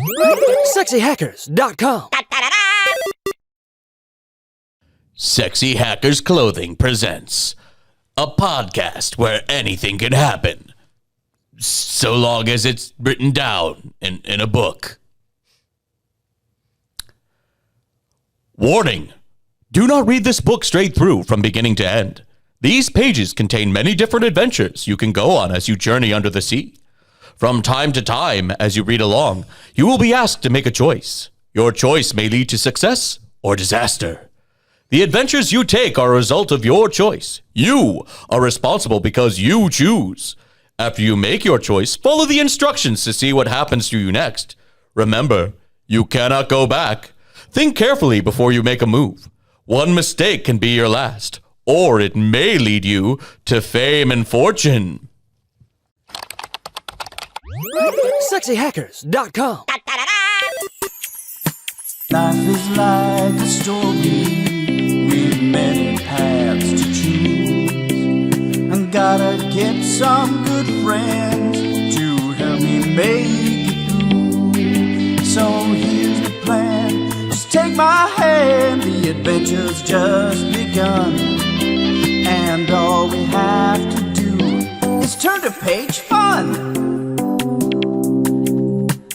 CyOA. Sexy Hackers Clothing presents a podcast where anything can happen, so long as it's written down in a book. Warning! Do not read this book straight through from beginning to end. These pages contain many different adventures you can go on as you journey under the sea. From time to time, as you read along, you will be asked to make a choice. Your choice may lead to success or disaster. The adventures you take are a result of your choice. You are responsible because you choose. After you make your choice, follow the instructions to see what happens to you next. Remember, you cannot go back. Think carefully before you make a move. One mistake can be your last, or it may lead you to fame and fortune. CyOA. Life is like a story with many paths to choose. I gotta get some good friends to help me make it through. So here's the plan, just take my hand, the adventure's just begun. And all we have to do is turn to page fun.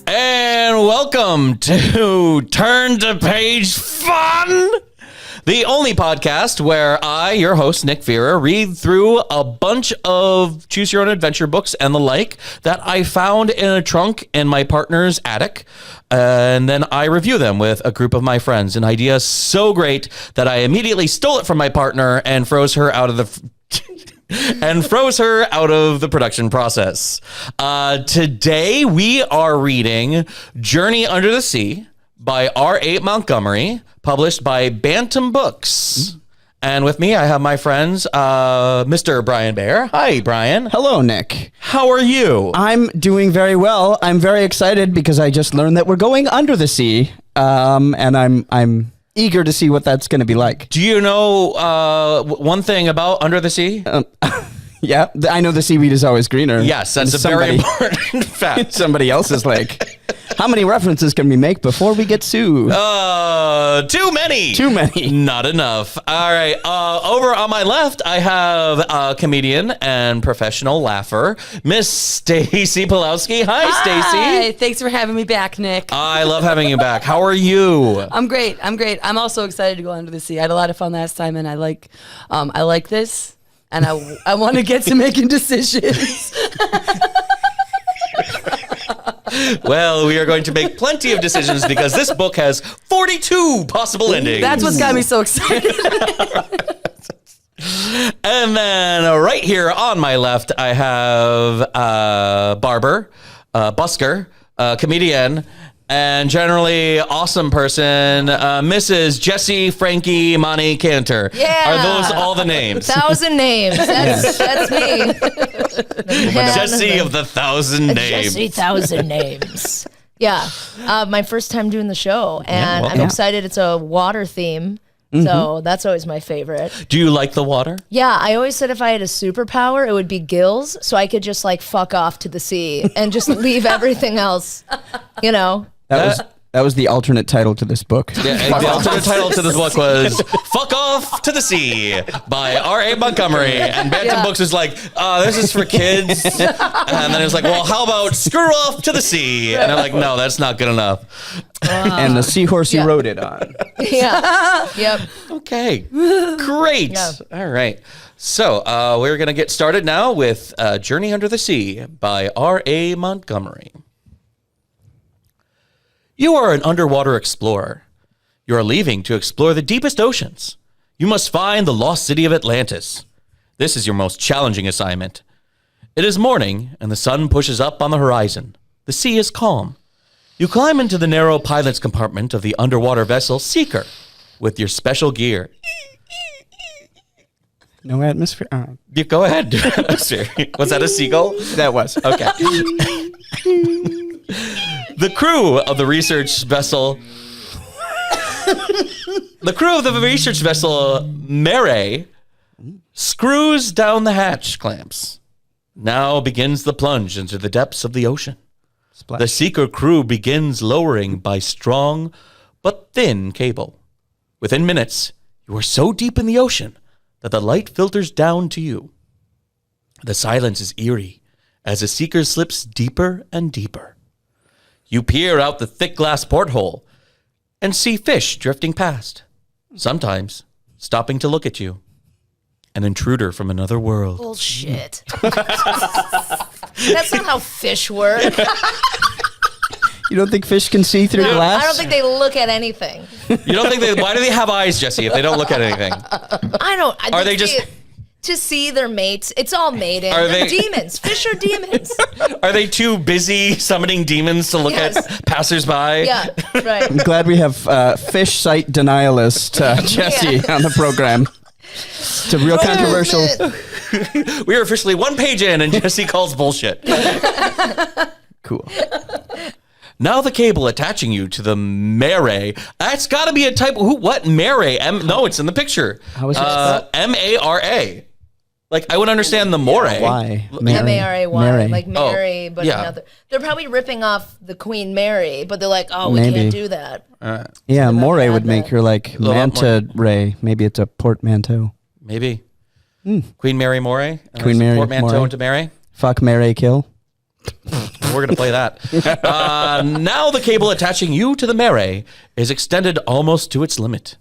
And welcome to Turn to Page Fun, the only podcast where I, your host, Nick Vera, read through a bunch of Choose Your Own Adventure books and the like that I found in a trunk in my partner's attic. And then I review them with a group of my friends. An idea so great that I immediately stole it from my partner and froze her out of the production process. Today we are reading Journey Under the Sea by R.A. Montgomery, published by Bantam Books. And with me, I have my friends, Mr. Brian Bayer. Hi, Brian. Hello, Nick. How are you? I'm doing very well. I'm very excited because I just learned that we're going under the sea, and I'm eager to see what that's going to be like. Do you know one thing about Under the Sea? Yeah, I know the seaweed is always greener. Yes, that's a very important fact. Somebody else is like, how many references can we make before we get sued? Too many. Too many. Not enough. All right. Over on my left, I have a comedian and professional laugher, Miss Stacy Pulowski. Hi, Stacy. Hi. Thanks for having me back, Nick. I love having you back. How are you? I'm great. I'm also excited to go under the sea. I had a lot of fun last time, and I like this. And I want to get to making decisions. Well, we are going to make plenty of decisions because this book has 42 possible endings. That's what's got me so excited. And then right here on my left, I have barber, busker, comedian, and generally awesome person, Mrs. Jessie Frankie Monty Cantor. Yeah. Are those all the names? 1,000 names. That's me. Jessie of the 1,000 names. Jessie 1,000 names. Yeah. My first time doing the show, and I'm excited. It's a water theme. So that's always my favorite. Do you like the water? Yeah, I always said if I had a superpower, it would be gills, so I could just like fuck off to the sea and just leave everything else, you know. That was the alternate title to this book. Yeah, the alternate title to this book was Fuck Off to the Sea by R.A. Montgomery. And Bantam Books is like, this is for kids. And then it was like, well, how about Screw Off to the Sea? And I'm like, no, that's not good enough. And the seahorse you wrote it on. Yeah. Yep. Okay. Great. Yeah. All right. So we're going to get started now with Journey Under the Sea by R.A. Montgomery. You are an underwater explorer. You are leaving to explore the deepest oceans. You must find the lost city of Atlantis. This is your most challenging assignment. It is morning, and the sun pushes up on the horizon. The sea is calm. You climb into the narrow pilot's compartment of the underwater vessel Seeker with your special gear. No atmosphere. Oh. You go ahead. Was that a seagull? That was. Okay. The crew of the research vessel Mare screws down the hatch clamps. Now begins the plunge into the depths of the ocean. Splash. The seeker crew begins lowering by strong but thin cable. Within minutes, you are so deep in the ocean that the light filters down to you. The silence is eerie as the seeker slips deeper and deeper. You peer out the thick glass porthole and see fish drifting past, sometimes stopping to look at you. An intruder from another world. Bullshit. That's not how fish work. You don't think fish can see through glass? I don't think they look at anything. You don't think they? Why do they have eyes, Jesse, if they don't look at anything? I don't. Are they just to see their mates? It's all mating. Are They're they- demons? Fish are demons. Are they too busy summoning demons to look Yes. at passersby? Yeah, right. I'm glad we have fish site denialist Jesse on the program. It's a real controversial. We are officially one page in, and Jesse calls bullshit. Cool. Now the cable attaching you to the mare. That's got to be a type. What mare? No, it's in the picture. How is it spelled? M-A-R-A. Like I would understand the more. Why? Mary, Mary. like Mary, but yeah. another. They're probably ripping off the Queen Mary, but they're like, oh, we Maybe. can't do that. Yeah, Moray had would make that. her like little bit manta ray. Maybe it's a portmanteau. Maybe. Queen Mary More. Queen Mary Portmanteau More. into Mary. Fuck, Mary, kill. We're going to play that. Now the cable attaching you to the mare is extended almost to its limit.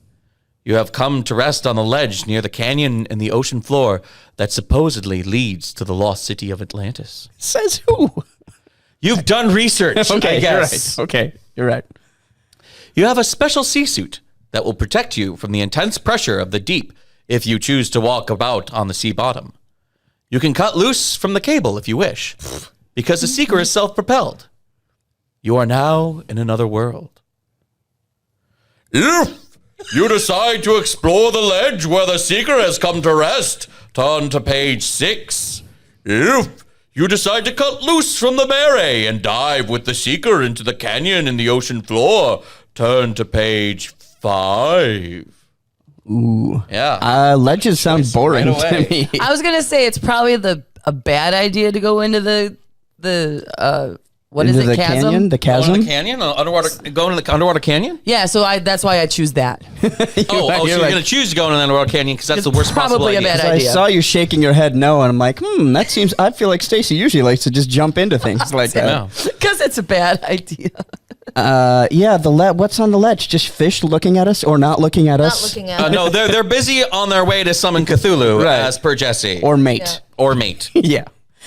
You have come to rest on the ledge near the canyon in the ocean floor that supposedly leads to the lost city of Atlantis. Says who? You've done research, I guess. You're right. Okay, you're right. You have a special sea suit that will protect you from the intense pressure of the deep if you choose to walk about on the sea bottom. You can cut loose from the cable if you wish, because the seeker is self-propelled. You are now in another world. If you decide to explore the ledge where the seeker has come to rest, turn to page 6. If you decide to cut loose from the mare and dive with the seeker into the canyon in the ocean floor, turn to page 5. Ooh. Yeah. Ledges sound boring right away. to me. I was gonna say it's probably a bad idea to go into the what is Into it, the chasm? canyon? The Going chasm? to the canyon? Going to the underwater canyon? Yeah, so that's why I choose that. So you're going to choose to go in an underwater canyon because that's the worst possible probably a idea. bad I idea. saw you shaking your head no, and I'm like, that seems. I feel like Stacy usually likes to just jump into things like that. No. Because it's a bad idea. Yeah, what's on the ledge? Just fish looking at us or not looking at Not us? looking at it. No, they're busy on their way to summon Cthulhu, Right. as per Jesse. Or mate. Or mate. Yeah.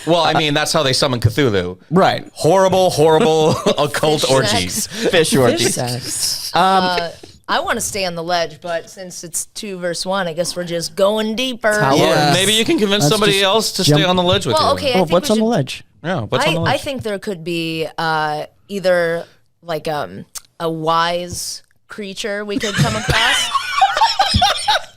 Well, I mean, that's how they summon Cthulhu. Right. Horrible, horrible occult Fish orgies. sex. Fish orgies. Sex. I want to stay on the ledge, but since it's 2 versus 1, I guess we're just going deeper. how- Or Yeah. maybe you can convince Let's somebody just else to jump- stay on the ledge with Well, you. okay. I Well, think what's we on the should- ledge? Yeah, what's on the ledge? I think there could be either like a wise creature we could come across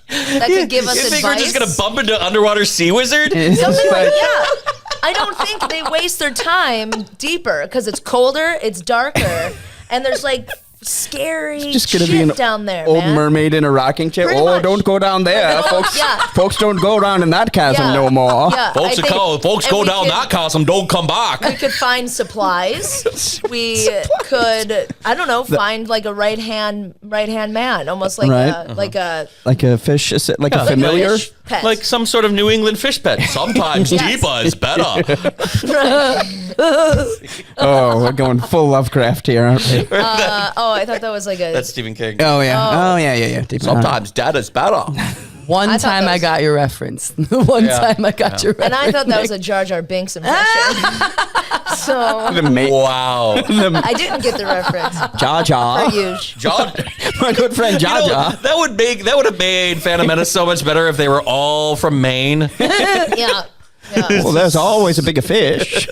that could give us you think advice. we're just going to bump into underwater sea wizard? Something like that. I don't think they waste their time deeper because it's colder, it's darker, and there's like scary Just gonna shit be an down there, old man. mermaid in a rocking chair. Pretty Oh, much. don't go down there, folks. Yeah. Folks don't go down in that chasm Yeah. no more. Yeah, Folks, I think- folks and go we down could- that chasm, don't come back. We could find supplies. We could, I don't know, find like a right hand man, almost like Right. like a Like a fish, like a familiar. fish pet. Like some sort of New England fish pet. Sometimes Yes. deeper is better. Oh, we're going full Lovecraft here, aren't we? oh, I thought that was like a. That's Stephen King. Oh yeah. Oh yeah. Deep Sometimes data's better. One I thought time that I was- got your reference. One time I got your reference. and I thought that was a Jar Jar Binks impression. So The mate. Wow. I didn't get the reference. Ja Ja. Huge. John, My good friend Ja Ja. that would have made Phantom Menace so much better if they were all from Maine. Yeah. Well, there's always a bigger fish.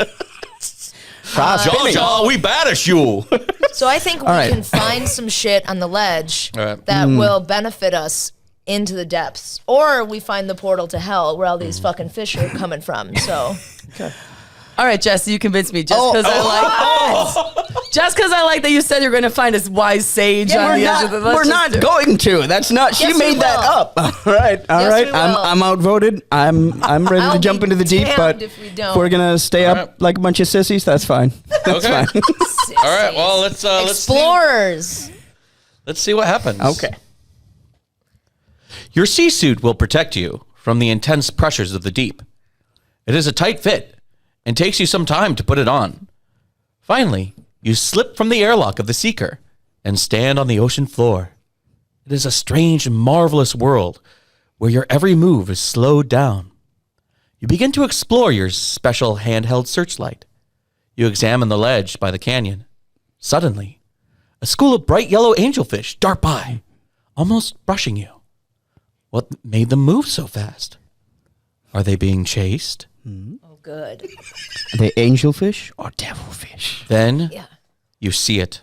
Fry Jaw, spinning. Jaw, we banish you. So I think we right. can find some shit on the ledge All right. that will benefit us into the depths, or we find the portal to hell where all these fucking fish are coming from. So All right, Jesse, you convinced me. Just because I like, Just because I like that you said you're going to find a wise sage on the edge of the. We're not going to. That's not. She Yes, we made that will. up. All right. Yes, we will. I'm outvoted. I'm ready to I'll jump be into the deep. damned But if we don't. we're gonna stay All up right. like a bunch of sissies. That's fine. That's Okay. fine. All right. Well, let's Explorers. let's see what happens. Okay. Your sea suit will protect you from the intense pressures of the deep. It is a tight fit and takes you some time to put it on. Finally, you slip from the airlock of the Seeker and stand on the ocean floor. It is a strange and marvelous world where your every move is slowed down. You begin to explore your special handheld searchlight. You examine the ledge by the canyon. Suddenly, a school of bright yellow angelfish dart by, almost brushing you. What made them move so fast? Are they being chased? Oh, good. Are they angelfish or devilfish? Then Yeah. you see it.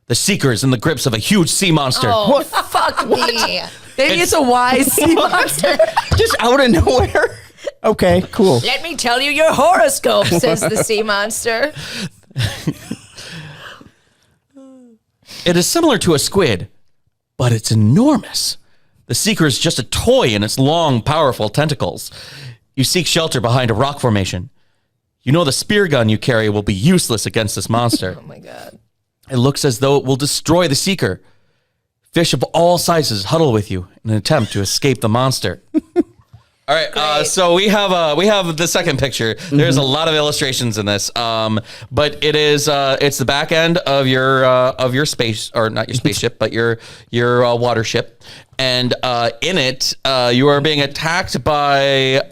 The Seeker is in the grips of a huge sea monster. Oh, fuck me. Maybe it's a wise sea monster. Just out of nowhere. Okay. Cool. Let me tell you your horoscope, says the sea monster. It is similar to a squid, but it's enormous. The Seeker is just a toy in its long, powerful tentacles. You seek shelter behind a rock formation. You know the spear gun you carry will be useless against this monster. Oh, my God. It looks as though it will destroy the Seeker. Fish of all sizes huddle with you in an attempt to escape the monster. All right, so we have the second picture. There's a lot of illustrations in this, but it's the back end of your space, or not your spaceship, but your watership, and in it you are being attacked by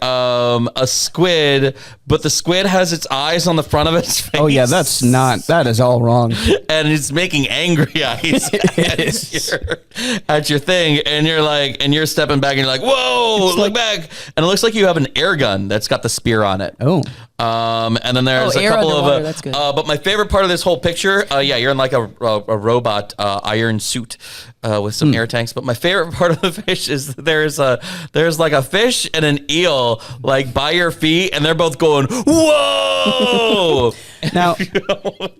a squid, but the squid has its eyes on the front of its face. Oh yeah, that is all wrong. And it's making angry eyes at your thing, and you're stepping back, and you're like, whoa, look back, and it looks like you have an air gun that's got the spear on it. Oh. And then there's a air couple underwater, of that's good. but my favorite part of this whole picture, you're in like a robot iron suit with some air tanks. But my favorite part of the fish is there's like a fish and an eel like by your feet, and they're both going whoa. Now,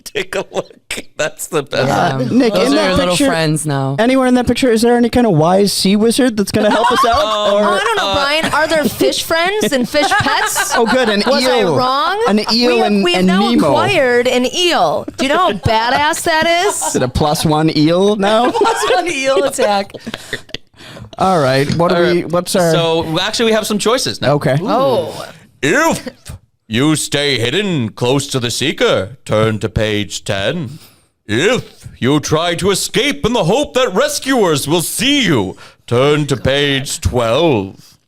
Take a look. That's the best. Nick, Those in are that your little picture, friends now. anywhere in that picture, is there any kind of wise sea wizard that's going to help us out? Oh, I don't know, Brian. Are there fish friends and fish pets? Oh, good. An Was eel. I wrong? An eel we have and now Nemo. acquired an eel. Do you know how badass that is? Is it a +1 eel now? What's an eel attack? All right. What's our? So actually, we have some choices now. Okay. Oh, If you stay hidden close to the Seeker, turn to page 10. If you try to escape in the hope that rescuers will see you, turn to page 12.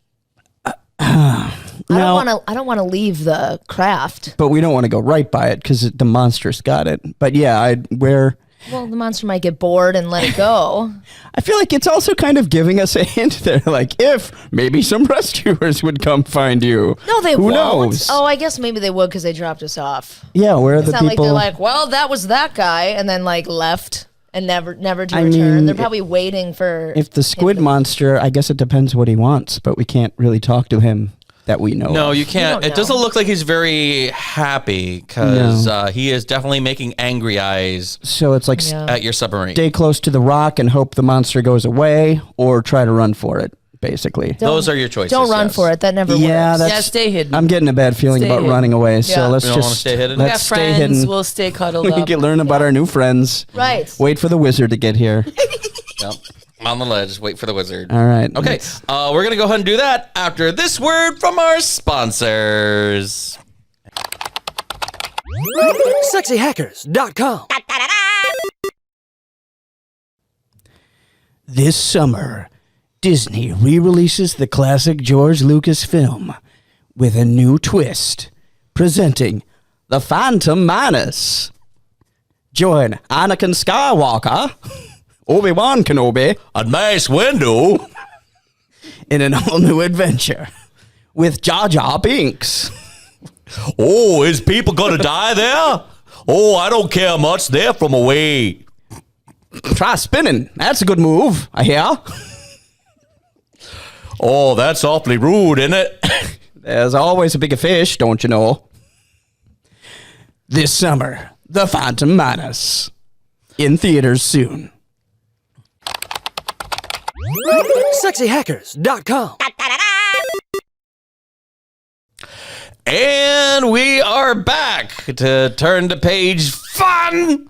I don't want to leave the craft. But we don't want to go right by it because the monster's got it. But yeah, Well, the monster might get bored and let it go. I feel like it's also kind of giving us a hint there, like if maybe some rescuers would come find you. No, they Who won't. knows? Oh, I guess maybe they would because they dropped us off. Yeah, where are It's the not like people? they're like, well, that was that guy, and then like left and never to I return. mean, They're probably waiting for. if the squid monster, I guess it depends what he wants, but we can't really talk to him that we know. No, of. you can't. don't It doesn't know. look like he's very happy because he is definitely making angry eyes So it's like Yeah. at your submarine. stay close to the rock and hope the monster goes away, or try to run for it. Basically. Those are your choices. Don't run yes. for it. That never Yeah, works. that's. Yeah, stay hidden. I'm getting a bad feeling Stay about hidden. running away. So Yeah. let's You don't wanna just stay hidden? We let's got stay friends. hidden. We'll stay cuddled We up. can learn about our new friends. Right. Wait for the wizard to get here. Yep. On the ledge. Wait for the wizard. All right. Okay, we're going to go ahead and do that after this word from our sponsors. SexyHackers.com. This summer, Disney re-releases the classic George Lucas film with a new twist, presenting The Phantom Menace. Join Anakin Skywalker, Obi-Wan Kenobi, A nice window. in an all-new adventure with Jar Jar Binks. Oh, is people going to die there? Oh, I don't care much. They're from away. Try spinning. That's a good move, I hear. Oh, that's awfully rude, isn't it? There's always a bigger fish, don't you know? This summer, The Phantom Menace. In theaters soon. SexyHackers.com. And we are back to turn to page fun.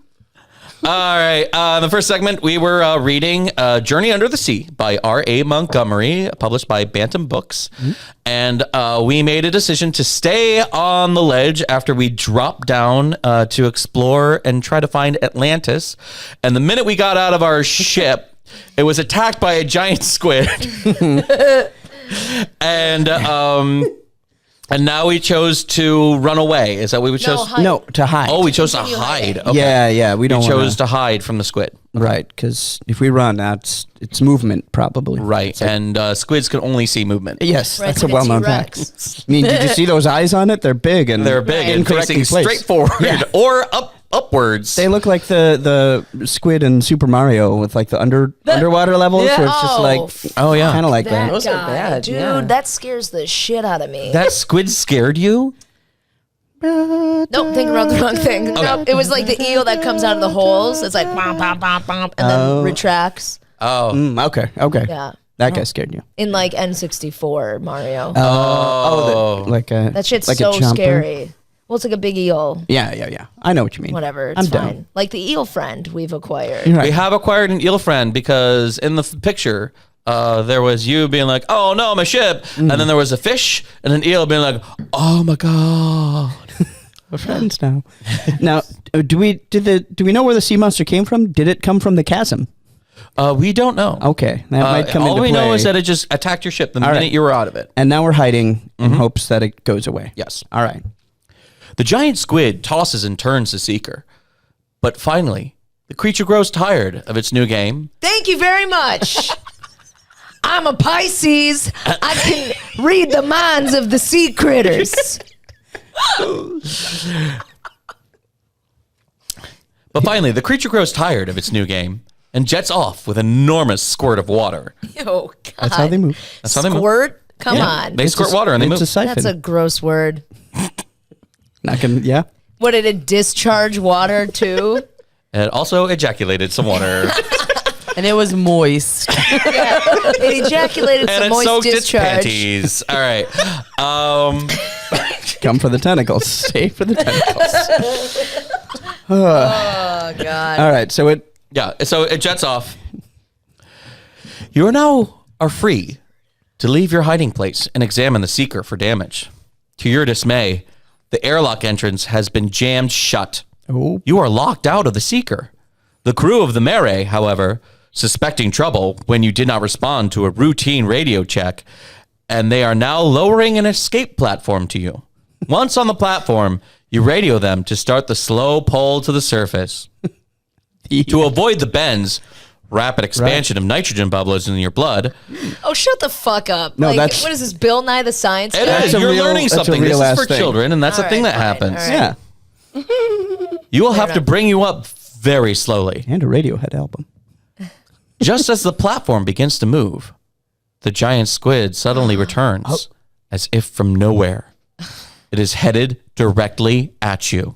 All right. In the first segment, we were reading Journey Under the Sea by R.A. Montgomery, published by Bantam Books. Mm-hmm. And we made a decision to stay on the ledge after we dropped down to explore and try to find Atlantis. And the minute we got out of our ship, it was attacked by a giant squid. And now we chose to run away. Is that what we chose? No, to hide. Oh, we chose to hide. Okay. Yeah. We don't chose to hide from the squid. Right, because if we run, it's movement probably. Right, and squids can only see movement. Yes, Right, that's a it's well-known T-Rex. fact. I mean, did you see those eyes on it? They're big and and incorrectly facing placed. straight forward or upwards. They look like the squid in Super Mario with like the underwater levels, where it's just like kind of like that. Those are bad, dude. yeah. That scares the shit out of me. That squid scared you? Nope, thinking about the wrong thing. Nope, it was like the eel that comes out of the holes. It's like bomp, bomp, bomp, bomp, and then retracts. Oh. Okay. Yeah. That guy scared you. In like N64 Mario. That shit's like so a chomper? scary. Well, it's like a big eel. Yeah. I know what you mean. Whatever, it's I'm fine. down. Like the eel friend we've acquired. You're right. We have acquired an eel friend because in the picture, there was you being like, "Oh no, my ship," and then there was a fish and an eel being like, "Oh my god." We're friends now. Now, do we know where the sea monster came from? Did it come from the chasm? We don't know. Okay, that might come into all we play. know is that it just attacked your ship the minute right. you were out of it. And now we're hiding in hopes that it goes away. Yes. All right. The giant squid tosses and turns the seeker, but finally, the creature grows tired of its new game. Thank you very much. I'm a Pisces. I can read the minds of the sea critters. But finally, the creature grows tired of its new game and jets off with an enormous squirt of water. Oh, God. That's how they move. That's how they move. Squirt? Come on. They squirt water and they It's move. a siphon. That's a gross word. Not gonna. Yeah. What, did it discharge water too? It also ejaculated some water. And it was moist. It ejaculated And some it moist soaked its discharge. panties. All right. Come for the tentacles. Stay for the tentacles. Oh, God. All right. So it. Yeah, so it jets off. You are free to leave your hiding place and examine the seeker for damage. To your dismay, the airlock entrance has been jammed shut. Oh. You are locked out of the seeker. The crew of the Mare, however, suspecting trouble when you did not respond to a routine radio check, and they are now lowering an escape platform to you. Once on the platform, you radio them to start the slow pull to the surface. To avoid the bends, rapid expansion of nitrogen bubbles in your blood. Oh, shut the fuck up. No, like, that's- what is this, Bill Nye the Science It Guy? is. a You're real- learning that's a something. This real is ass for thing. children, and that's All a thing right, that fine, happens. all right. Yeah. You will have to bring you up very slowly. And a Radiohead album. Just as the platform begins to move, the giant squid suddenly returns, as if from nowhere. It is headed directly at you.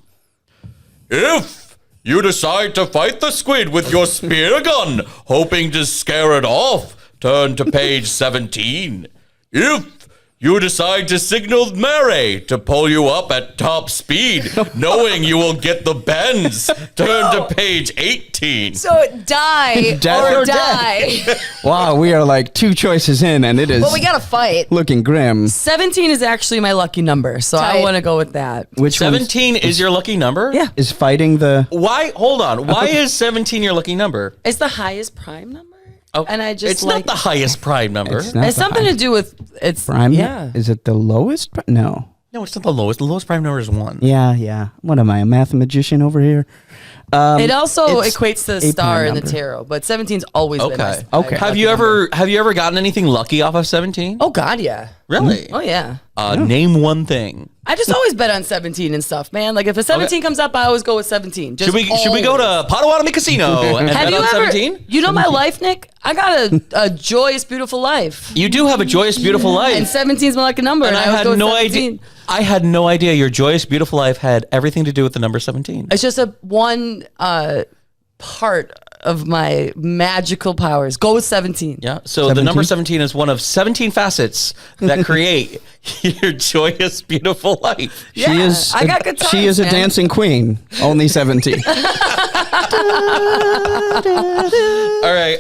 If you decide to fight the squid with your spear gun, hoping to scare it off, turn to page 17. If you decide to signal Mary to pull you up at top speed, knowing you will get the bends, turn to page 18. So die Death or or die. Wow, we are like 2 choices in, and it is Well, we gotta fight. looking grim. 17 is actually my lucky number, so I Tight. want to go with that. Which one 17 is your lucky number? Yeah. is fighting the? Why? Hold on. Why is 17 your lucky number? It's the highest prime number. Oh, And I just it's like- not the highest prime number. It's not It's the something high- to do with it's prime. Yeah. Is it the lowest? No. No, it's not the lowest. The lowest prime number is 1. Yeah. What am I, a math magician over here? It also it's equates to a the star prime in the number. tarot, but 17's always been my Okay. Okay. Have you ever gotten anything lucky off of 17? Oh God, yeah. Really? Oh yeah. Name one thing. I just always bet on 17 and stuff, man. Like if a 17 comes up, I always go with 17. Just Should we go to Potawatomi Casino and Have bet you on ever? 17? You know my life, Nick. I got a joyous, beautiful life, You do have a joyous, beautiful life. and 17 is my lucky number. And And I always had go with no 17. idea. I had no idea your joyous, beautiful life had everything to do with the number 17. It's just one part of my magical powers. Go with 17. Yeah. So the number 17 is one of 17 facets that create your joyous, beautiful life. Yeah, She is. I got good She is a times, man. dancing queen. Only 17. All right.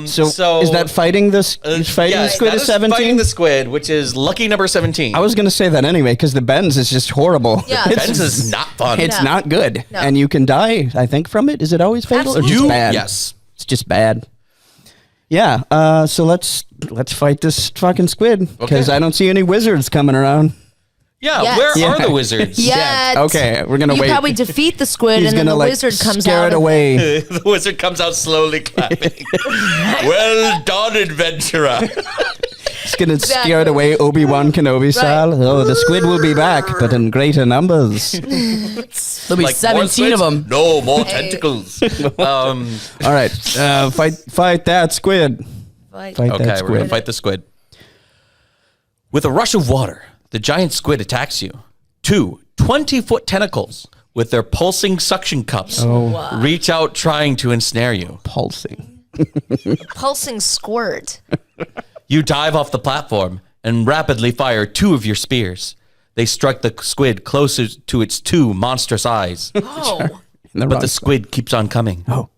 So is that fighting this? Fighting the yes, squid that is is 17. Fighting the squid, which is lucky number 17. I was going to say that anyway because the bends is just horrible. Yeah. Ben's is not fun. It's No. not good, No. and you can die. I think from it. Is it always fatal or just Absolutely. bad? Yes. It's just bad. Yeah. So let's fight this fucking squid because Okay. I don't see any wizards coming around. Yeah. Yes. Where Yeah. are the wizards? Yet. Okay, we're gonna you wait. probably defeat the squid, He's and then gonna the like wizard comes scare out. it of- away. The wizard comes out slowly clapping. Well done, adventurer. He's gonna scare it away, Obi-Wan Kenobi style. Oh, the squid will be back, but in greater numbers. There'll be Like, more 17 of squids? them. No, more tentacles. All right, fight that squid. Fight Okay, that we're gonna squid. fight the squid. With a rush of water, the giant squid attacks you. Two 20-foot tentacles with their pulsing suction cups reach out trying to ensnare you. Pulsing. Pulsing squirt. You dive off the platform and rapidly fire two of your spears. They strike the squid closer to its two monstrous eyes, Oh. but the squid keeps on coming. Oh.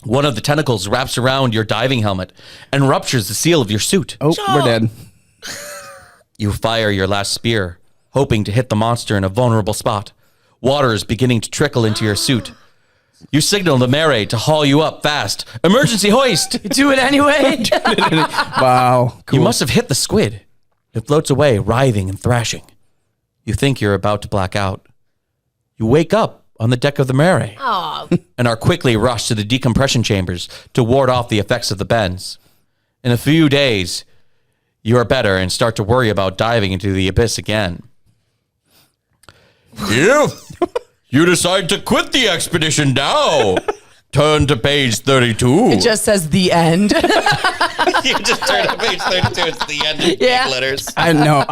One of the tentacles wraps around your diving helmet and ruptures the seal of your suit. Oh, we're dead. You fire your last spear, hoping to hit the monster in a vulnerable spot. Water is beginning to trickle into your suit. You signal the Mare to haul you up fast. Emergency hoist! Do it anyway. Wow. Cool. You must have hit the squid. It floats away, writhing and thrashing. You think you're about to black out. You wake up on the deck of the Mare Oh. and are quickly rushed to the decompression chambers to ward off the effects of the bends. In a few days, you are better and start to worry about diving into the abyss again. If you decide to quit the expedition now, turn to page 32. It just says the end. You just turn to page 32. It's the end of Yeah. big letters. I know.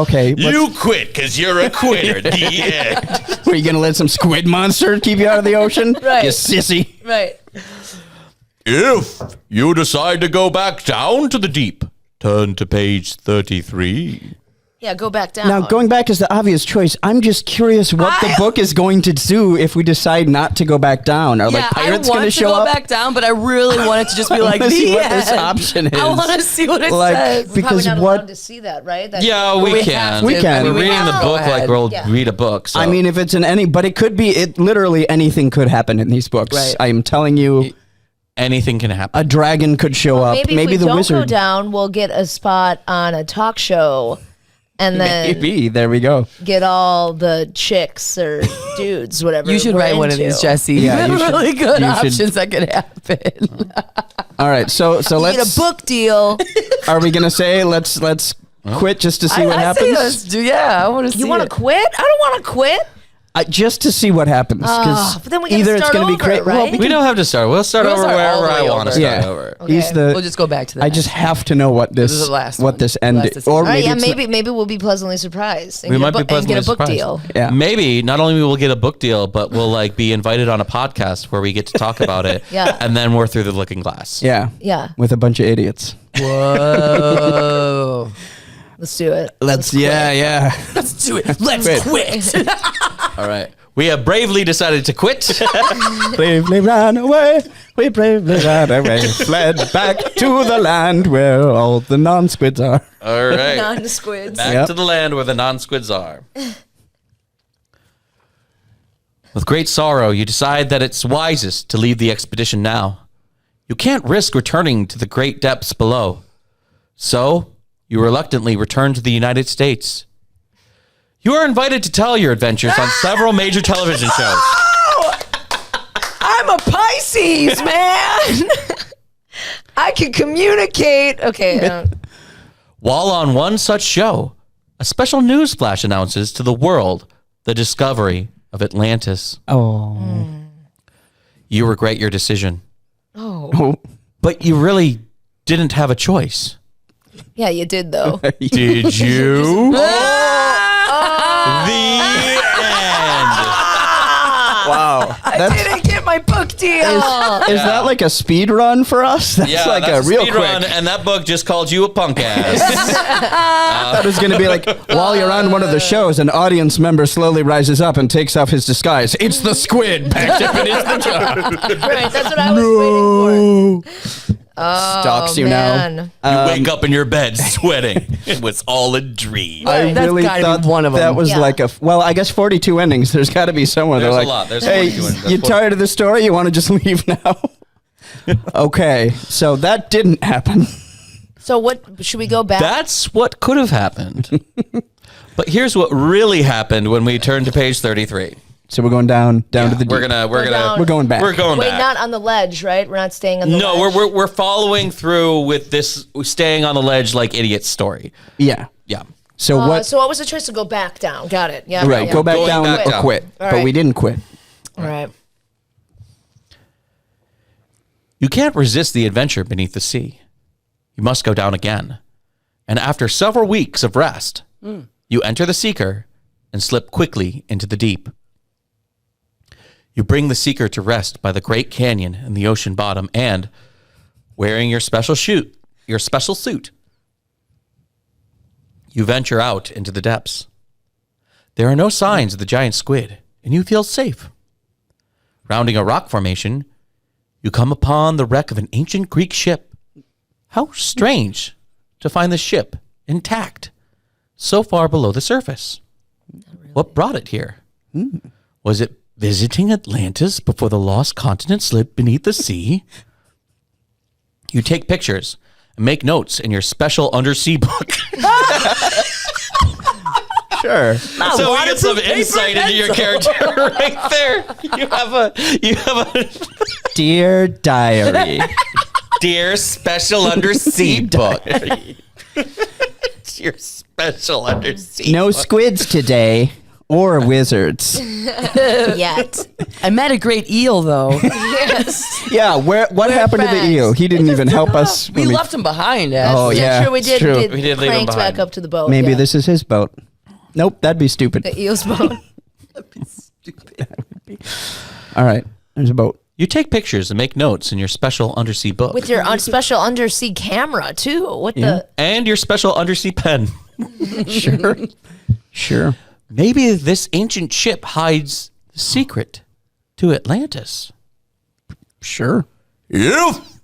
Okay. You quit because you're a quitter. The end. Were you gonna let some squid monster keep you out of the ocean? Right. You sissy. Right. If you decide to go back down to the deep, turn to page 33. Yeah, go back down. Now, going back is the obvious choice. I'm just curious what the book is going to do if we decide not to go back down. Are like pirates I going want to show go up? back down, but I really want it to just be like wanna the see what this end. option is. I want to see what it Like, says. We're probably because not what- allowed to see that, right? That Yeah, we We can. have to. We can. I mean, We're reading have the to book go like ahead. we'll Yeah. read a book. So. I mean, if it's in any, but it could be. It literally anything could happen in these books. Right. I am telling you, anything can happen. a dragon could show up. maybe Maybe if we the don't wizard. go down, we'll get a spot on a talk show, and then Maybe there we go. get all the chicks or dudes, whatever. You should we're write one of into. these, Jesse. Yeah, you should- really good you should- options that could happen. All right, so Get let's. a book deal. Are we gonna say let's quit just to see what I say happens? let's do. Yeah, I want to see. You want to it. quit? I don't want to quit. Just to see what happens. 'cause but then we gotta either it's start going to be over, great. Well, right? We don't have to start. We'll start We'll over start all wherever the I way want to over. start Yeah. over. He's the. We'll just go back to that. I just have to know what this, is the last what one. this end, Last is. decision. or All All right, maybe yeah, it's maybe we'll be pleasantly surprised. And We get might a be book, pleasantly and get a book surprised. deal. Yeah. Maybe not only will we get a book deal, but we'll like be invited on a podcast where we get to talk about it. Yeah. And then we're through the looking glass. yeah, Yeah, with a bunch of idiots. Whoa. let's do it. Yeah. Let's do it. Let's quit. All right. We have bravely decided to quit. Bravely ran away. We bravely ran away. Fled back to the land where all the non-squids are. All right. Non-squids. Back Yep. to the land where the non-squids are. With great sorrow, you decide that it's wisest to leave the expedition now. You can't risk returning to the great depths below. So, you reluctantly return to the United States. You are invited to tell your adventures on several major television shows. I'm a Pisces, man. I can communicate. Okay. While on one such show, a special news flash announces to the world the discovery of Atlantis. Oh. You regret your decision, Oh. but you really didn't have a choice. Yeah, you did though. Did you? The end. Wow. Didn't get my book deal. Is that like a speed run for us? That's like that's a real speed quick. run, and that book just called you a punk ass. That was going to be like, while you're on one of the shows, an audience member slowly rises up and takes off his disguise. It's the squid packed up in his pajamas. Right, that's what I was waiting for. Stalks you Man. now. You wake up in your bed sweating. It was all a dream. I That's really gotta be thought one of them. that was Yeah. like well, I guess 42 endings. There's got to be somewhere. There's They're a like, lot. There's hey, 42 endings. you tired of the story? You want to just leave now? Okay, so that didn't happen. So what should we go back? That's what could have happened. But here's what really happened when we turned to page 33. So we're going down to the deep. We're down. We're going back. We're going Wait, back. not on the ledge, right? We're not staying on the No, ledge. we're following through with this staying on the ledge like idiots story. Yeah. Yeah. So what? So what was the choice to go back down? Got it. Yeah. Right, yeah. go back Going down back or down. quit. All But we right. didn't quit. All right. You can't resist the adventure beneath the sea. You must go down again. And after several weeks of rest, you enter the Seeker and slip quickly into the deep. You bring the Seeker to rest by the Great Canyon in the ocean bottom and, wearing your special suit, you venture out into the depths. There are no signs of the giant squid, and you feel safe. Rounding a rock formation, you come upon the wreck of an ancient Greek ship. How strange to find the ship intact, so far below the surface. What brought it here? Was it visiting Atlantis before the lost continent slipped beneath the sea? You take pictures and make notes in your special undersea book. Sure. So we get some insight into your character right there. You have a Dear diary. dear special undersea book. It's your special undersea. No squids today or wizards. Yet. I met a great eel, though. Yes. Yeah, what happened to the friends. eel? He didn't even help us. We when left him behind. Oh, yeah. Sure, we it's did. true. We We did leave him cranked behind. back up to the boat. Maybe yeah. this is his boat. Nope, that'd be stupid. The eel's boat. All right, there's a boat. You take pictures and make notes in your special undersea book. With your special undersea camera, too. What Yeah. and your special undersea pen. Sure. Sure. Maybe this ancient ship hides the secret to Atlantis. Sure. If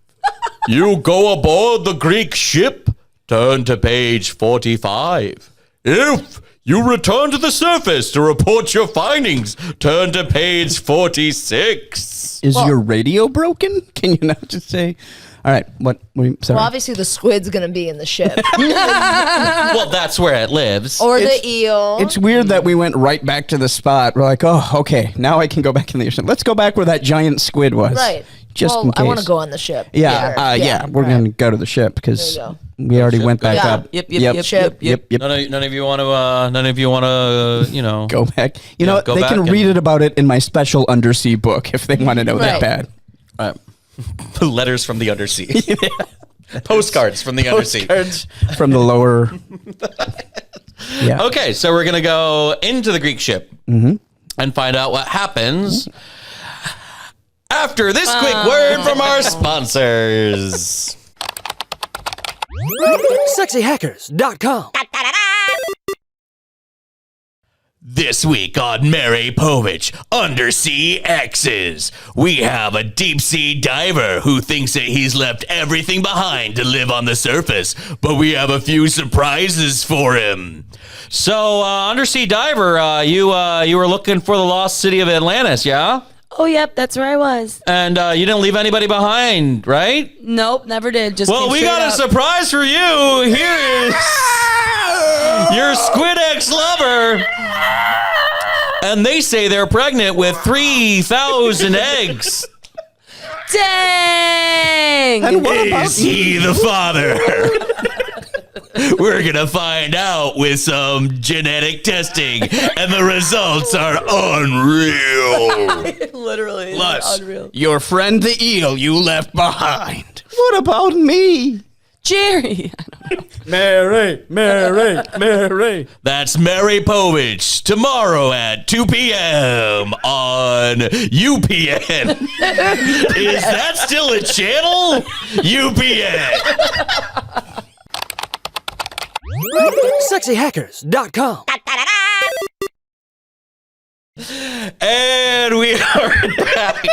you go aboard the Greek ship, turn to page 45. If you return to the surface to report your findings, turn to page 46. Is your radio broken? Can you not just say? All right. Sorry. Well, obviously the squid's going to be in the ship. Well, that's where it lives. Or It's- the eel. It's weird that we went right back to the spot. We're like, oh, okay, now I can go back in the ocean. Let's go back where that giant squid was. Right. Just well, in case. I want to go on the ship. Yeah, Sure. we're right. going to go to the ship because There we already Ship went back goes. up. Yep, yep, yep, Ship. yep, yep. None of you want to, Go back. You know what? go They back can and- read it about it in my special undersea book if they want to know that Right. bad. letters from the undersea. Postcards from the undersea. Postcards from the lower. Yeah. Okay, so we're going to go into the Greek ship and find out what happens after this quick word from our sponsors. SexyHackers.com. This week on Mary Povich, Undersea Exes, we have a deep sea diver who thinks that he's left everything behind to live on the surface, but we have a few surprises for him. So, undersea diver, you were looking for the lost city of Atlantis, yeah? Oh, yep, that's where I was. And you didn't leave anybody behind, right? Nope, never did. Just Well, came we straight got a up. surprise for you. Here is your squid ex-lover. And they say they're pregnant with 3,000 eggs. Dang! And what about Is he the father? We're going to find out with some genetic testing, and the results are unreal. Literally, Lush. unreal. Your friend the eel you left behind. What about me? Jerry. Mary. That's Mary Povich tomorrow at 2 p.m. on UPN. Is that still a channel? UPN. SexyHackers.com. And we are back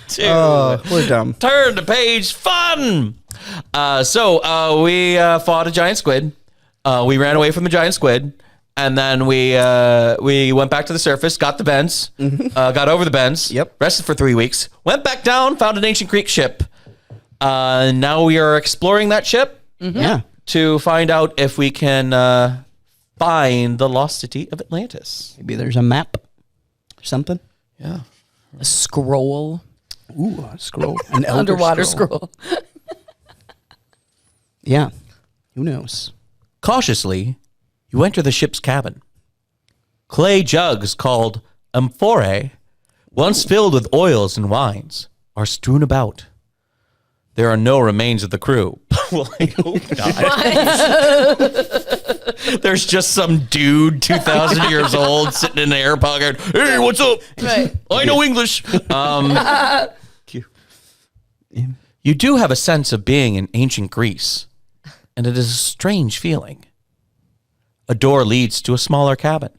to We're dumb. turn to page fun. So we fought a giant squid. We ran away from the giant squid, and then we went back to the surface, got the bends, got over the bends. Yep. Rested for 3 weeks. Went back down, found an ancient Greek ship. Now we are exploring that ship Yeah. to find out if we can find the lost city of Atlantis. Maybe there's a map or something. Yeah. A scroll. Ooh, a scroll. An elder Underwater scroll. Yeah. Who knows? Cautiously, you enter the ship's cabin. Clay jugs called amphorae, once filled with oils and wines, are strewn about. There are no remains of the crew. Well, I hope not. There's just some dude, 2,000 years old, sitting in an air pocket. Hey, what's up? Right. I know English. You do have a sense of being in ancient Greece, and it is a strange feeling. A door leads to a smaller cabin.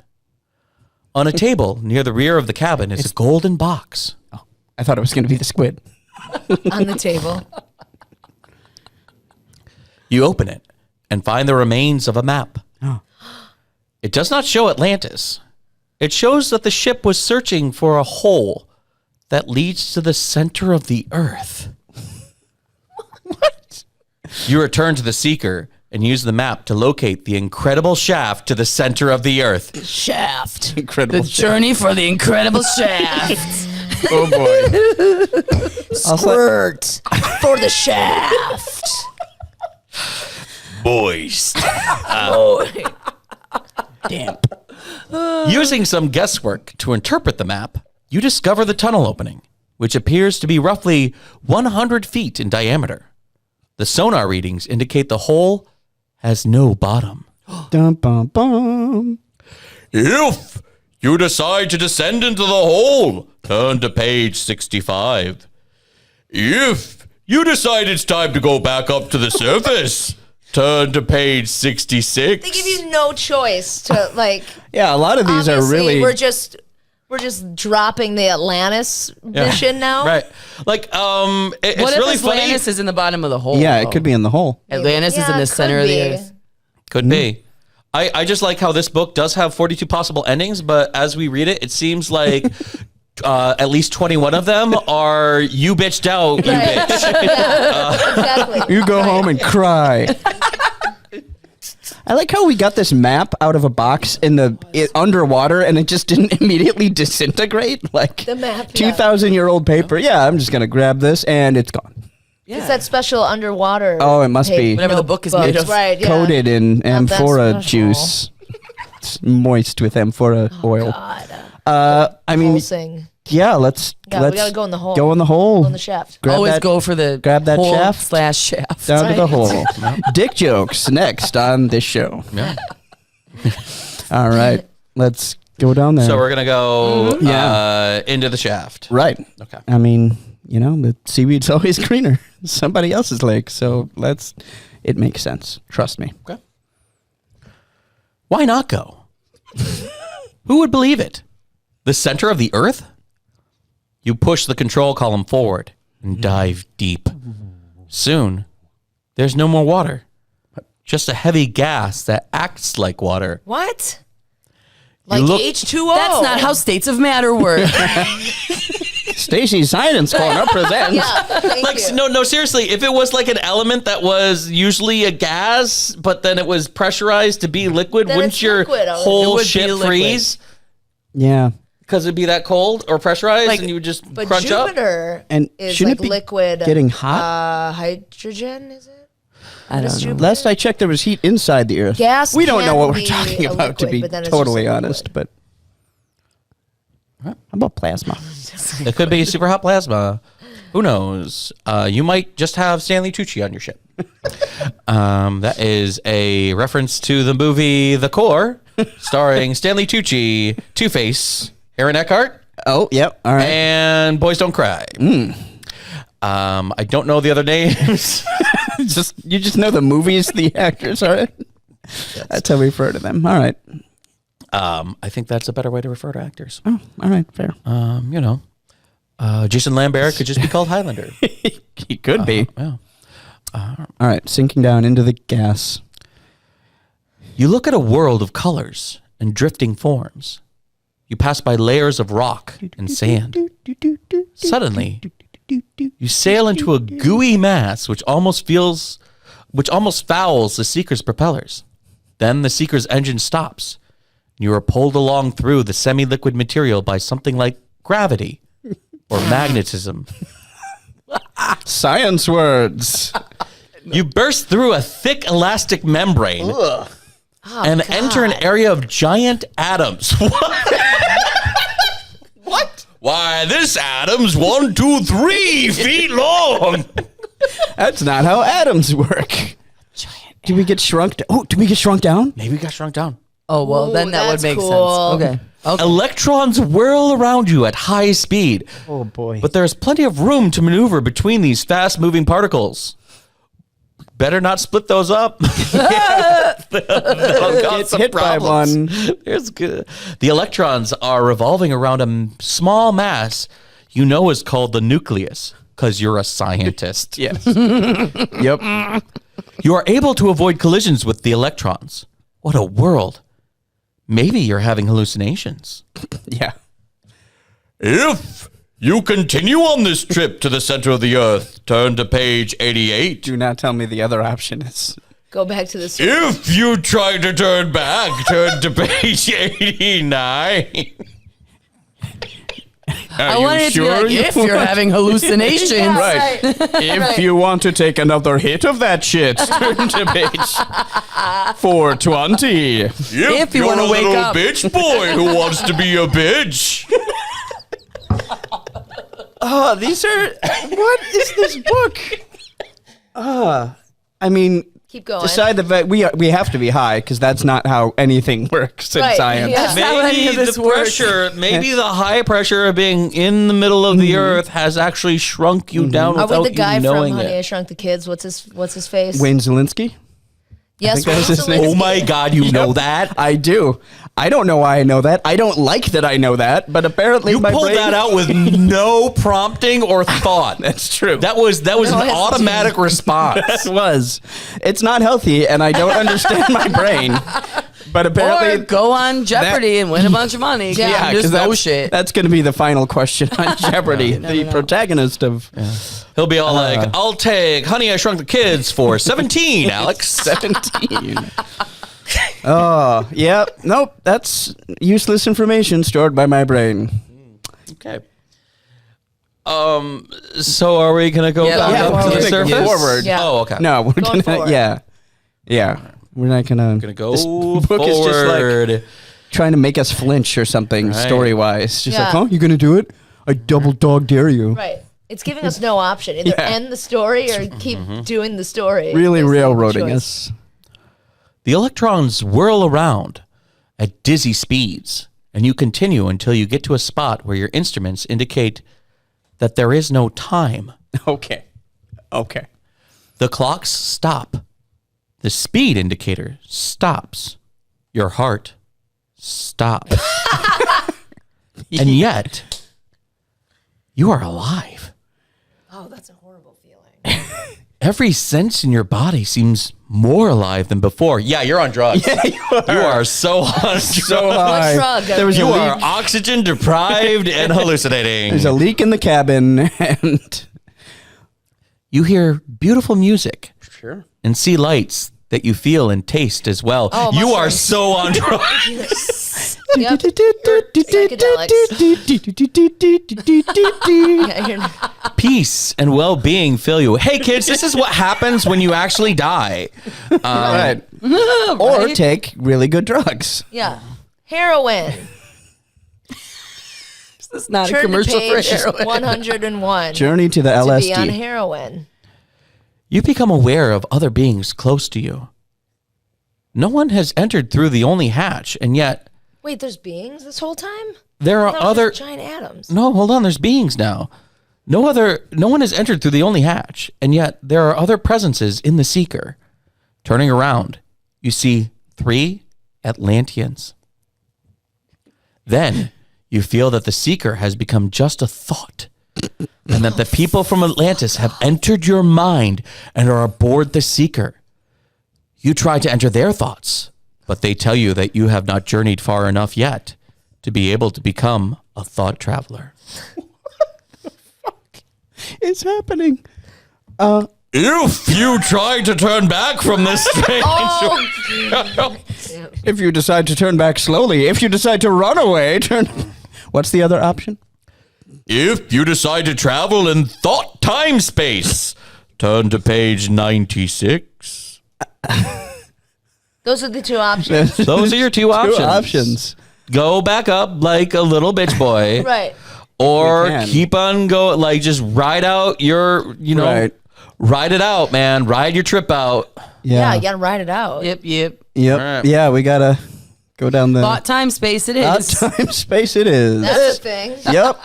On a table near the rear of the cabin is a golden box. I thought it was going to be the squid. On the table. You open it and find the remains of a map. Oh. It does not show Atlantis. It shows that the ship was searching for a hole that leads to the center of the earth. What? You return to the seeker and use the map to locate the incredible shaft to the center of the earth. Shaft. Incredible. The journey for the incredible shaft. Oh boy. Squirt for the shaft. Boys. Damn. Using some guesswork to interpret the map, you discover the tunnel opening, which appears to be roughly 100 feet in diameter. The sonar readings indicate the hole has no bottom. Dum bum bum. If you decide to descend into the hole, turn to page 65. If you decide it's time to go back up to the surface, turn to page 66. They give you no choice to like. Yeah, a lot of these are obviously, really. We're just dropping the Atlantis mission now. Right. Like, it's What if really funny. Atlantis is in the bottom of the hole? Yeah, it though? could be in the hole. Atlantis is in Yeah, the it center could of the be. earth. Could be. I just like how this book does have 42 possible endings, but as we read it, it seems like at least 21 of them are you bitched out, you Right. bitch. Exactly. You go home and cry. I like how we got this map out of a box in the underwater and it just didn't immediately disintegrate like The map, yeah. 2,000-year-old paper. Yeah, I'm just gonna grab this and it's gone. It's that special underwater. Oh, it must be. Whatever the book is made of. Right. Yeah. Coated in Not that amphora special. juice. It's moist with amphora oil. God. I mean, Pulsing. yeah. Let's Yeah, we gotta go in the hole. Go in the hole. On the shaft. Grab Always that go for the grab that hole shaft. / shaft. down to the Right. hole. Dick jokes next on this show. Yeah. All right, let's go down there. So we're going to go Yeah. into the shaft. Right. Okay. I mean, you know, the seaweed's always greener. Somebody else's lake. So it makes sense. Trust me. Okay. Why not go? Who would believe it? The center of the earth? You push the control column forward and dive deep. Soon, there's no more water. Just a heavy gas that acts like water. What? Like look- H2O. That's not how states of matter work. Stacy's Science Corner presents. Yeah. Thank Like, you. no, seriously, if it was like an element that was usually a gas, but then it was pressurized to be liquid, Then wouldn't it's your liquid already. It whole would be ship liquid. freeze? Yeah. Because it'd be that cold or pressurized Like- and you would just But crunch up? Jupiter And is shouldn't like it be liquid. getting hot? Hydrogen, is it? I don't know. Last I checked, there was heat inside the Earth. Gas We don't know can what we're be talking a about, to liquid, be but then it's totally just a honest. But how about plasma? It could be super hot plasma. Who knows? You might just have Stanley Tucci on your ship. That is a reference to the movie The Core, starring Stanley Tucci, Two-Face, Aaron Eckhart, Oh, yep. All right. and Boys Don't Cry. I don't know the other names. You just know the movies the actors are in. That's how we refer to them. All right. I think that's a better way to refer to actors. Oh, all right. Fair. Jason Lambert could just be called Highlander. He could be. Yeah. All right. Sinking down into the gas. You look at a world of colors and drifting forms. You pass by layers of rock and sand. Suddenly, you sail into a gooey mass which almost fouls the Seeker's propellers. Then the Seeker's engine stops. You are pulled along through the semi-liquid material by something like gravity or magnetism. Science words. You burst through a thick elastic membrane and enter an area of giant atoms. What? Why, this atom's 1, 2, 3 feet long. That's not how atoms work. Do we get shrunk? Do we get shrunk down? Maybe we got shrunk down. Oh, well, Ooh, then that would that's make cool. sense. Okay. Electrons whirl around you at high speed. Oh boy. But there's plenty of room to maneuver between these fast-moving particles. Better not split those up. Get hit by one. There's good. The electrons are revolving around a small mass you know is called the nucleus because you're a scientist. Yes. Yep. You are able to avoid collisions with the electrons. What a world. Maybe you're having hallucinations. Yeah. If you continue on this trip to the center of the Earth, turn to page 88. Do not tell me the other option is. Go back to the If you try to turn back, turn to page 89. I wanted it to be like, if you're having hallucinations. Right. If you want to take another hit of that shit, turn to page 420. If you wanna you're a wake little up. bitch boy who wants to be a bitch. Oh, these are. What is this book? I mean, Keep going. decide that we have to be high because that's not how anything works in Right, science. yeah. That's not how any of Maybe this the works. pressure, maybe the high pressure of being in the middle of the Earth has actually shrunk you down Are without we the guy you from knowing Honey, I it. Shrunk the Kids? What's his face? Wayne Zelinsky? Yes, think that was Wayne his name. Oh Zelinsky. my God, you know that? I do. I don't know why I know that. I don't like that I know that, but apparently You my pulled brain... that out with no prompting or thought. That's true. That was an hesitation. automatic response. It was. It's not healthy, and I don't understand my brain. But Or apparently... go on Jeopardy and win a bunch of money. Yeah, Just no that's, shit. That's going to be the final question on Jeopardy. The protagonist of He'll be all like, I'll take Honey, I Shrunk the Kids for 17, Alex. 17. Oh, yeah. Nope. That's useless information stored by my brain. Okay. So are we going to go Yeah, back yeah, up we're to the gonna surface? go forward. Yeah. Oh, okay. No, we're Going going to... forward. Yeah. Yeah. We're not going Gonna go This book forward. is just like trying to make us flinch or something Right. story-wise. Just like, Yeah. oh, you going to do it? I double dog dare you. Right. It's giving us no option. Either Yeah. end the story or keep doing the story. Really There's no railroading choice. us. The electrons whirl around at dizzy speeds, and you continue until you get to a spot where your instruments indicate that there is no time. Okay. Okay. The clocks stop. The speed indicator stops. Your heart stops. And yet, you are alive. Oh, that's a horrible feeling. Every sense in your body seems more alive than before. Yeah, you're on drugs. Yeah, you are so on drugs. So high. drug? There was You a are leak. oxygen deprived and hallucinating. There's a leak in the cabin, and You hear beautiful music sure. and see lights that you feel and taste as well. Oh, you are mushrooms. so on drugs. Yep. Psychedelics. Yeah, you're peace and well-being fill you. Hey, kids, this is what happens when you actually die. Right. Or take really good drugs. Yeah. Heroin. This is not a Turn to commercial for page heroin. 101. Journey to the to LSD. be on heroin. You become aware of other beings close to you. No one has entered through the only hatch, and yet Wait, there's beings this whole time? there are That was other... just giant atoms. No, hold on. There's beings now. No one has entered through the only hatch, and yet there are other presences in the Seeker. Turning around, you see 3 Atlanteans. Then you feel that the Seeker has become just a thought, and that the people from Atlantis have entered your mind and are aboard the Seeker. You try to enter their thoughts, but they tell you that you have not journeyed far enough yet to be able to become a thought traveler. It's happening. If you try to turn back from this strange... If you decide to turn back slowly, if you decide to run away, turn. What's the other option? If you decide to travel in thought time space, turn to page 96. Those are the 2 options. Those are your two options. Two options. Go back up like a little bitch boy. Right. Or We can. keep on going, like just ride out your, Right. ride it out, man. Ride your trip out. Yeah, you got to ride it out. Yep. Yep. All right. Yeah, we gotta go down the Thought time space. It Thought is. time space. It is. That's the thing. Yep.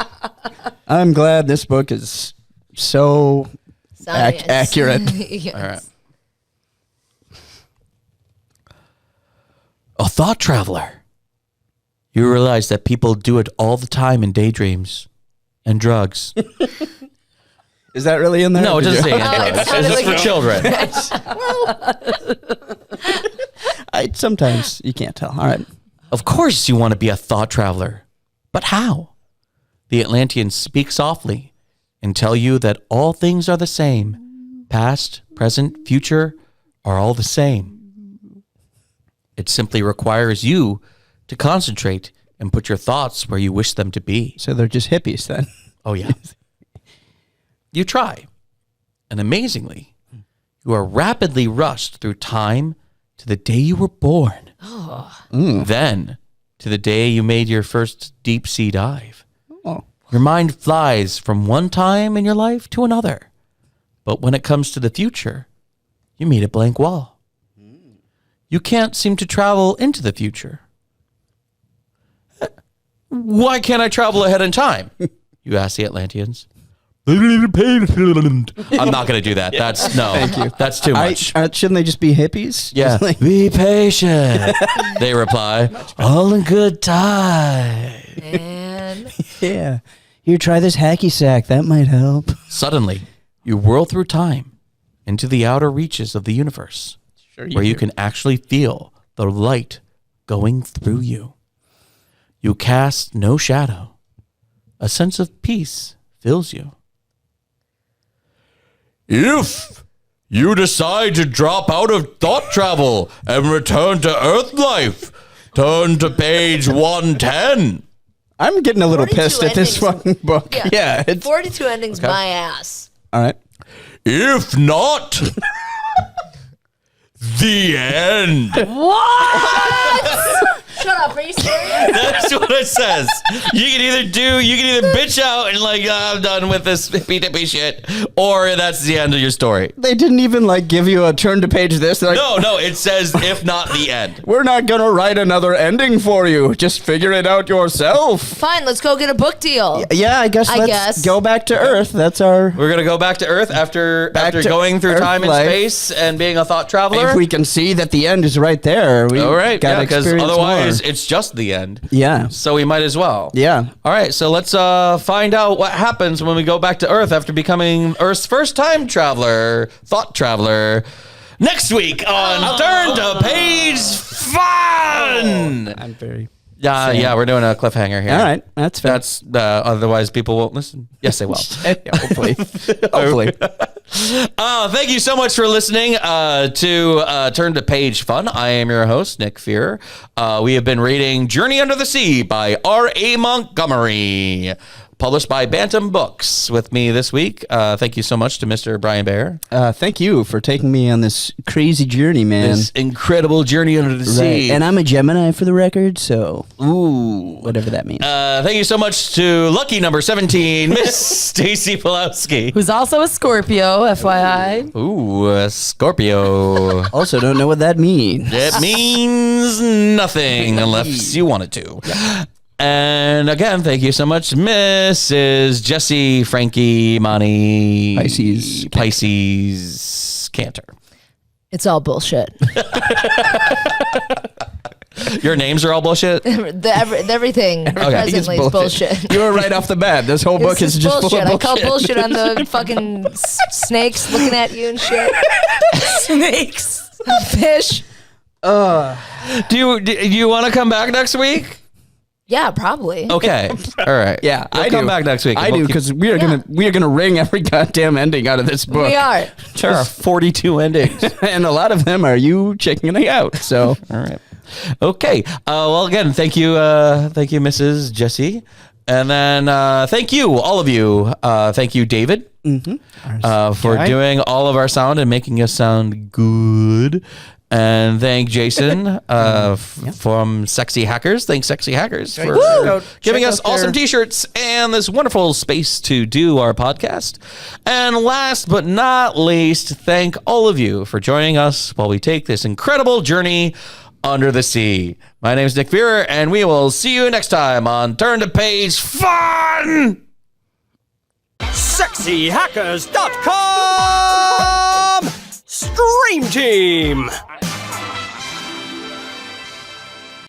I'm glad this book is so Science. accurate. Yes. All right. A thought traveler. You realize that people do it all the time in daydreams and drugs. Is that really in there? No, it Did doesn't you- say drugs. It's just for children. Sometimes you can't tell. All right. Of course you want to be a thought traveler. But how? The Atlanteans speak softly and tell you that all things are the same. Past, present, future are all the same. It simply requires you to concentrate and put your thoughts where you wish them to be. So they're just hippies then. Oh, yeah. You try. And amazingly, you are rapidly rushed through time to the day you were born. Then to the day you made your first deep sea dive. Oh. Your mind flies from one time in your life to another. But when it comes to the future, you meet a blank wall. You can't seem to travel into the future. Why can't I travel ahead in time? You ask the Atlanteans. I'm not going to do that. That's no. Thank you. That's too much. Shouldn't they just be hippies? Yeah. Just like- Be patient. They reply. All in good time. And yeah. Here, try this hacky sack. That might help. Suddenly, you whirl through time into the outer reaches of the universe, where you can actually feel the light going through you. You cast no shadow. A sense of peace fills you. If you decide to drop out of thought travel and return to Earth life, turn to page 110. I'm getting a little 42 pissed at this endings. fucking book. Yeah. Yeah. It's, 42 endings, my ass. all right. If not, the end. Shut up. Are you serious? That's what it says. You can either bitch out and like, I'm done with this hippy dippy shit, or that's the end of your story. They didn't even like give you a turn to page this. They're like, No, it says if not the end. we're not going to write another ending for you. Just figure it out yourself. Fine, let's go get a book deal. Yeah, I guess let's go back to Earth. That's our... We're gonna go back to Earth after to going through Earth time and life. space and being a thought traveler. If we can see that the end is right there, we All right, got yeah, to because experience otherwise more. it's just the end. Yeah. So we might as well. Yeah. All right, so let's find out what happens when we go back to Earth after becoming Earth's first time traveler, thought traveler, next week on Turn to Page Fun. I'm very... Yeah, we're doing a cliffhanger here. All right. That's fair. That's otherwise people won't listen. Yes, they will. Yeah, hopefully. Hopefully. Thank you so much for listening to Turn to Page Fun. I am your host, Nick Fear. We have been reading Journey Under the Sea by R.A. Montgomery. published by Bantam Books. With me this week, thank you so much to Mr. Brian Baer. Thank you for taking me on this crazy journey, man. This incredible journey under the sea. And I'm a Gemini for the record, so Ooh. whatever that means. Thank you so much to lucky number 17, Miss Stacy Pulowski. Who's also a Scorpio, FYI. Ooh, a Scorpio. Also, don't know what that means. It means nothing unless you want it to. Yeah. And again, thank you so much, Mrs. Jessie Frankie Monty Pisces Cantor. It's all bullshit. Your names are all bullshit? Everything presently is bullshit. You were right off the bat. This whole book is just full of bullshit. I called bullshit on the fucking snakes looking at you and shit. Snakes. Fish. Do you want to come back next week? Yeah, probably. Okay. All right. Yeah, I'll come back next week. I do, because we are gonna wring every goddamn ending out of this book. We are. There are 42 endings. And a lot of them are you checking out. So all right. Okay. Well, again, thank you, Mrs. Jessie, and then thank you, all of you. Thank you, David, for doing all of our sound and making us sound good. And thank Jason from Sexy Hackers. Thanks, Sexy Hackers, for giving us awesome T-shirts and this wonderful space to do our podcast. And last but not least, thank all of you for joining us while we take this incredible journey under the sea. My name is Nick Vera, and we will see you next time on Turn to Page Fun! SexyHackers.com! Stream Team!